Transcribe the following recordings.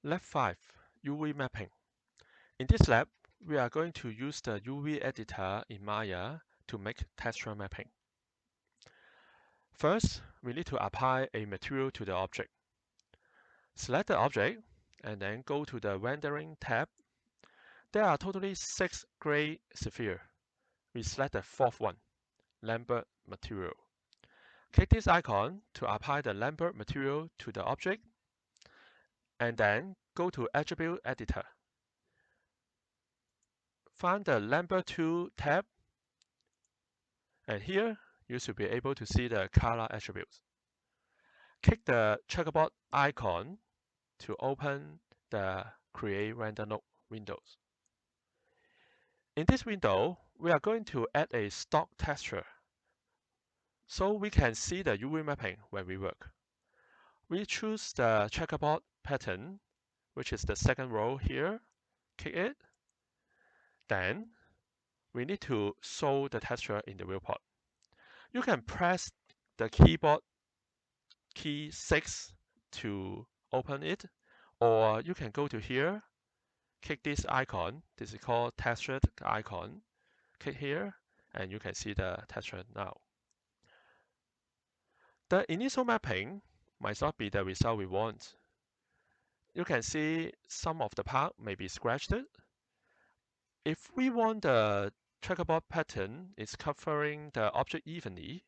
Lab 5, UV mapping. In this lab, we are going to use the UV editor in Maya to make texture mapping. First, we need to apply a material to the object. Select the object and then go to the Rendering tab. There are totally 6 gray spheres. We select the fourth one, Lambert material. Click this icon to apply the Lambert material to the object and then go to Attribute Editor. Find the Lambert 2 tab, and here you should be able to see the color attributes. Click the checkerboard icon to open the Create Render Node windows. In this window, we are going to add a stock texture so we can see the UV mapping when we work. We choose the checkerboard pattern, which is the second row here. Click it. Then we need to show the texture in the viewport. You can press the keyboard key 6 to open it, or you can go to here, click this icon. This is called textured icon. Click here, and you can see the texture now. The initial mapping might not be the result we want. You can see some of the part may be scratched. If we want the checkerboard pattern is covering the object evenly,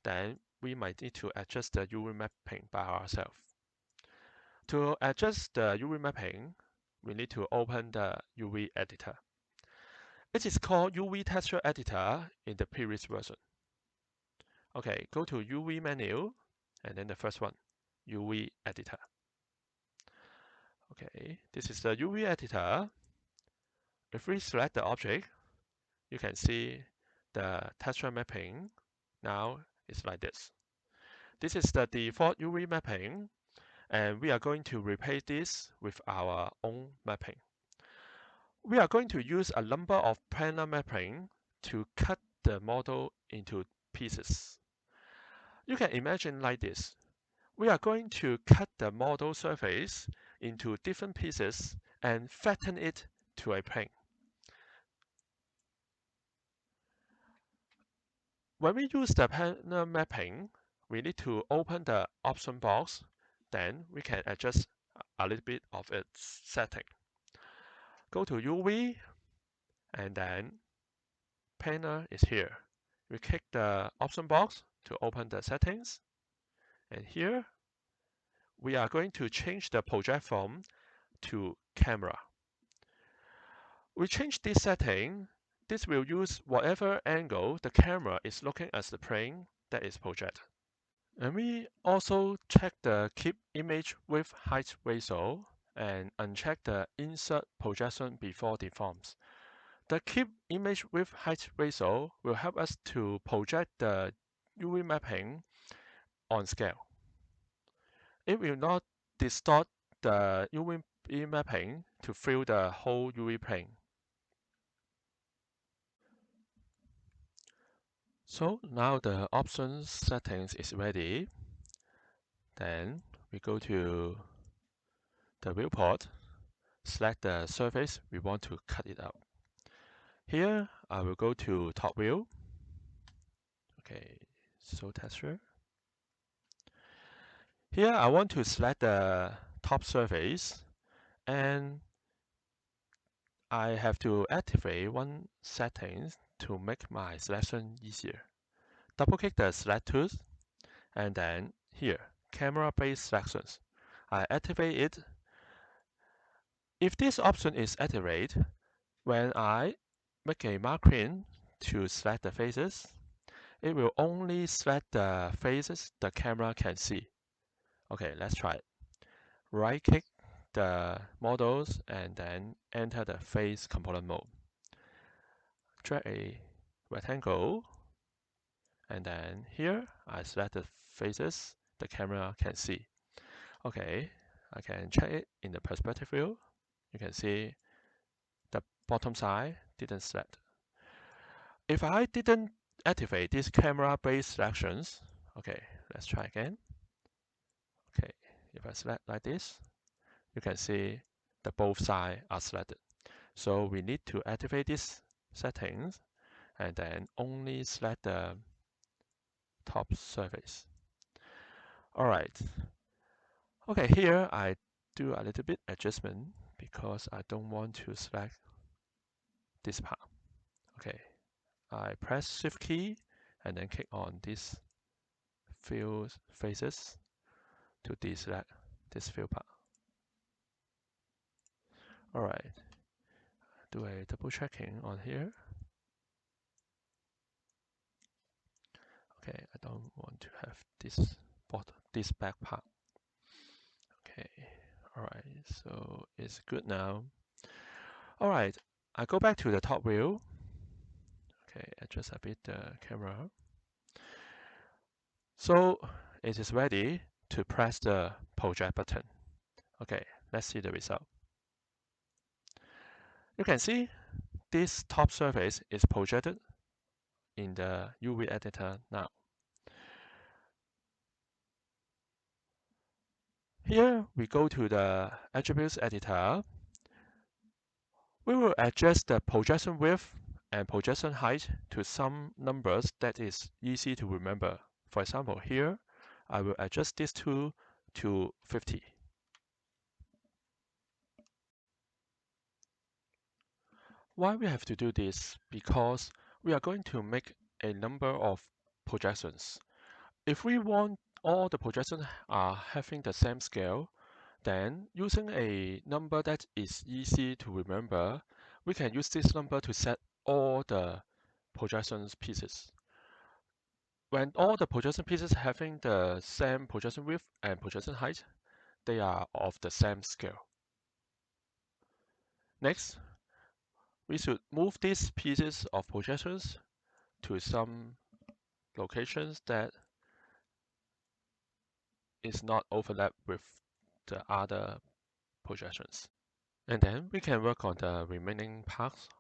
then we might need to adjust the UV mapping by ourselves. To adjust the UV mapping, we need to open the UV editor. It is called UV Texture Editor in the previous version. Okay, go to UV menu, and then the first one, UV Editor. Okay, this is the UV editor. If we select the object, you can see the texture mapping now is like this. This is the default UV mapping, and we are going to replace this with our own mapping. We are going to use a number of planar mapping to cut the model into pieces. You can imagine like this. We are going to cut the model surface into different pieces and flatten it to a plane. When we use the planar mapping, we need to open the option box, then we can adjust a little bit of its setting. Go to UV, and then planar is here. We click the option box to open the settings, and here we are going to change the project from to camera. We change this setting. This will use whatever angle the camera is looking at the plane that is projected. And we also check the Keep Image Width Height ratio and uncheck the Insert Projection Before Deforms. The Keep Image Width Height ratio will help us to project the UV mapping on scale. It will not distort the UV mapping to fill the whole UV plane. So now the options settings is ready. Then we go to the viewport, select the surface we want to cut it out. Here I will go to top view. Okay, show texture. Here I want to select the top surface, and I have to activate one setting to make my selection easier. Double click the select tools, and then here, camera based selections. I activate it. If this option is activated, when I make a marking to select the faces, it will only select the faces the camera can see. Okay, let's try it. Right click the models and then enter the face component mode. Drag a rectangle, and then here I select the faces the camera can see. Okay, I can check it in the perspective view. You can see the bottom side didn't select. If I didn't activate these camera-based selections, okay, let's try again. Okay, if I select like this, you can see the both sides are selected. So we need to activate these settings and then only select the top surface. Alright. Okay, here I do a little bit adjustment because I don't want to select this part. Okay, I press Shift key and then click on these few faces to deselect this fill part. Alright, do a double checking on here. Okay, I don't want to have this back part. Okay, alright, so it's good now. Alright, I go back to the top view. Okay, adjust a bit the camera. So it is ready to press the project button. Okay, let's see the result. You can see this top surface is projected in the UV editor now. Here we go to the attributes editor. We will adjust the projection width and projection height to some numbers that is easy to remember. For example, here I will adjust this two to 50. Why we have to do this? Because we are going to make a number of projections. If we want all the projections are having the same scale, then using a number that is easy to remember, we can use this number to set all the projections pieces. When all the projection pieces having the same projection width and projection height, they are of the same scale. Next, we should move these pieces of projections to some locations that is not overlap with the other projections. And then we can work on the remaining parts.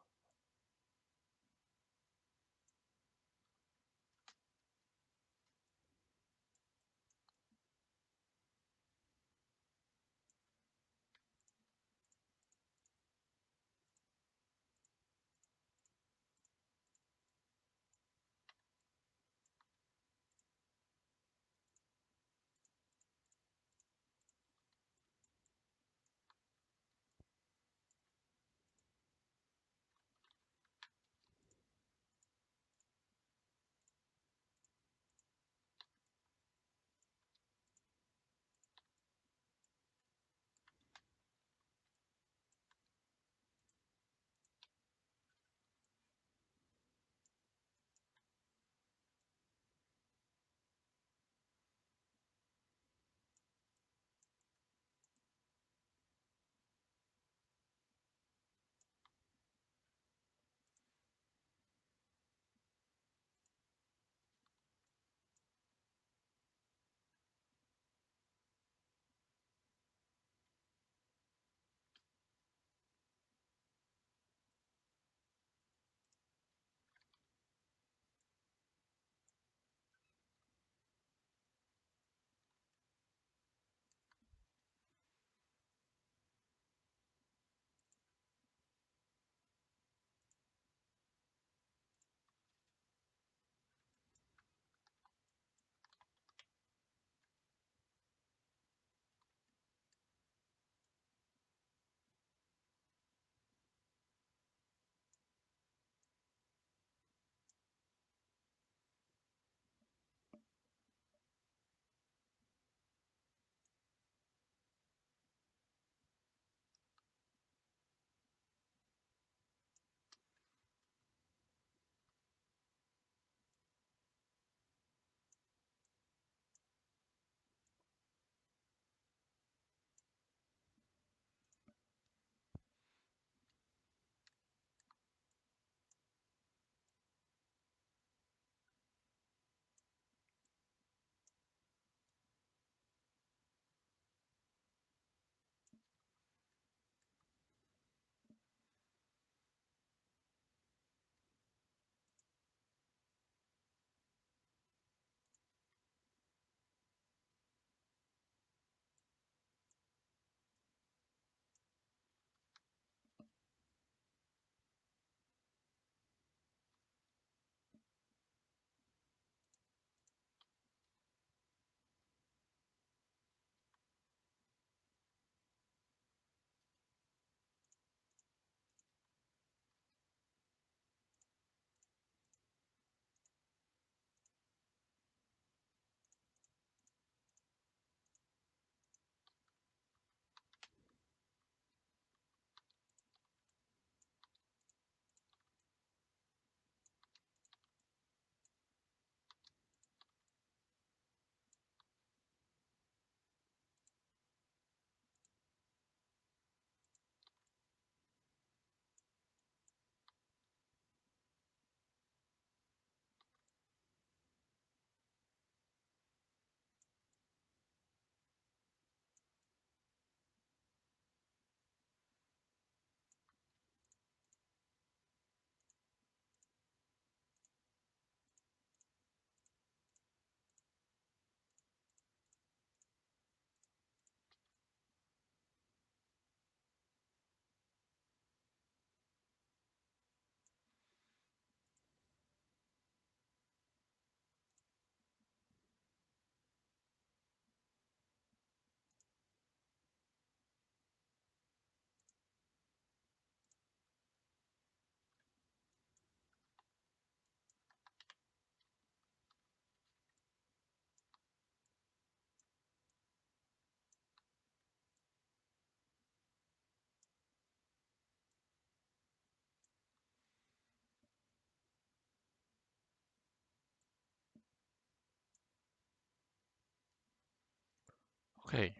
Okay.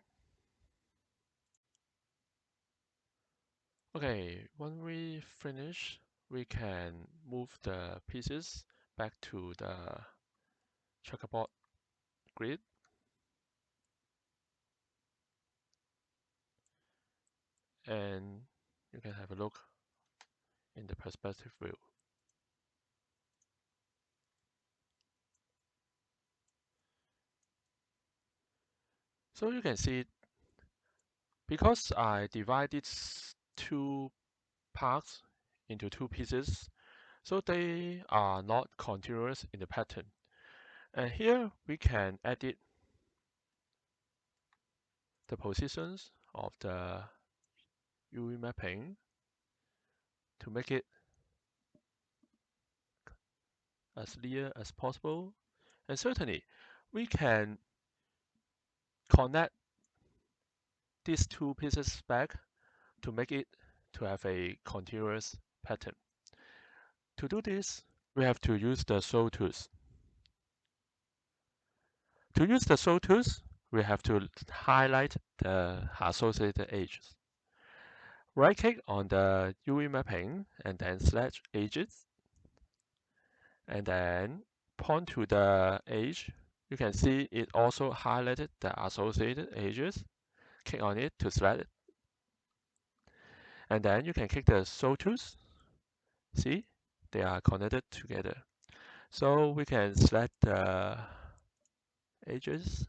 Okay, when we finish, we can move the pieces back to the checkerboard grid. And you can have a look in the perspective view. So you can see, because I divided two parts into two pieces, so they are not continuous in the pattern. And here we can edit the positions of the UV mapping to make it as near as possible. And certainly, we can connect these two pieces back to make it to have a continuous pattern. To do this, we have to use the Show tools. To use the Show tools, we have to highlight the associated edges. Right-click on the UV mapping and then select edges, and then point to the edge. You can see it also highlighted the associated edges. Click on it to select it. And then you can click the Show tools. See, they are connected together. So we can select the edges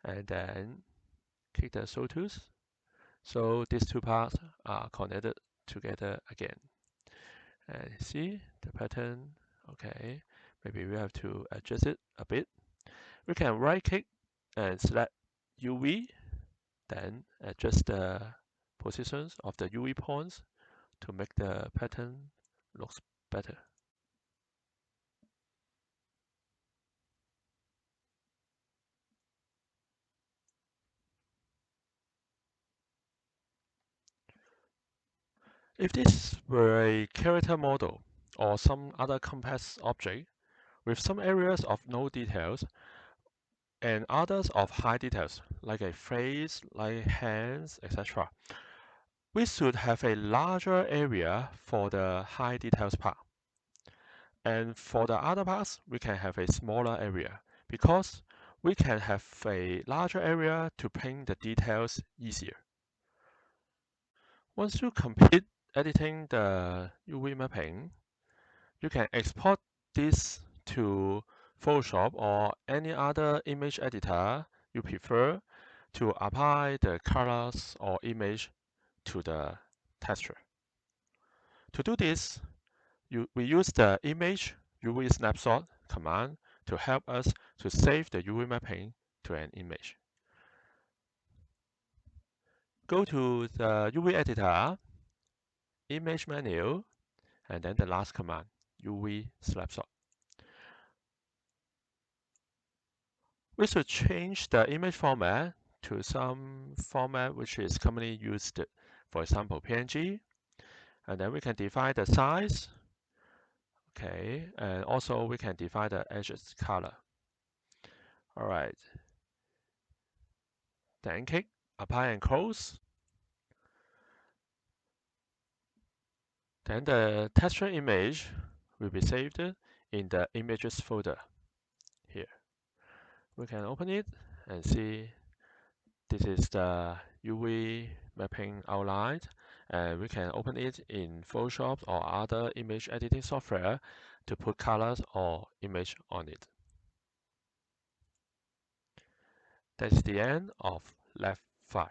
and then click the Show tools. So these two parts are connected together again. And see the pattern. Okay, maybe we have to adjust it a bit. We can right click and select UV, then adjust the positions of the UV points to make the pattern looks better. If this were a character model or some other complex object with some areas of no details and others of high details, like a face, like hands, etc., we should have a larger area for the high details part. And for the other parts, we can have a smaller area because we can have a larger area to paint the details easier. Once you complete editing the UV mapping, you can export this to Photoshop or any other image editor you prefer to apply the colors or image to the texture. To do this, we use the image UV snapshot command to help us to save the UV mapping to an image. Go to the UV editor, image menu, and then the last command, UV snapshot. We should change the image format to some format which is commonly used, for example, PNG, and then we can define the size. Okay, and also we can define the edges color. All right. Then click Apply and Close. Then the texture image will be saved in the Images folder here. We can open it and see this is the UV mapping outline, and we can open it in Photoshop or other image editing software to put colors or image on it. That's the end of Lab 5.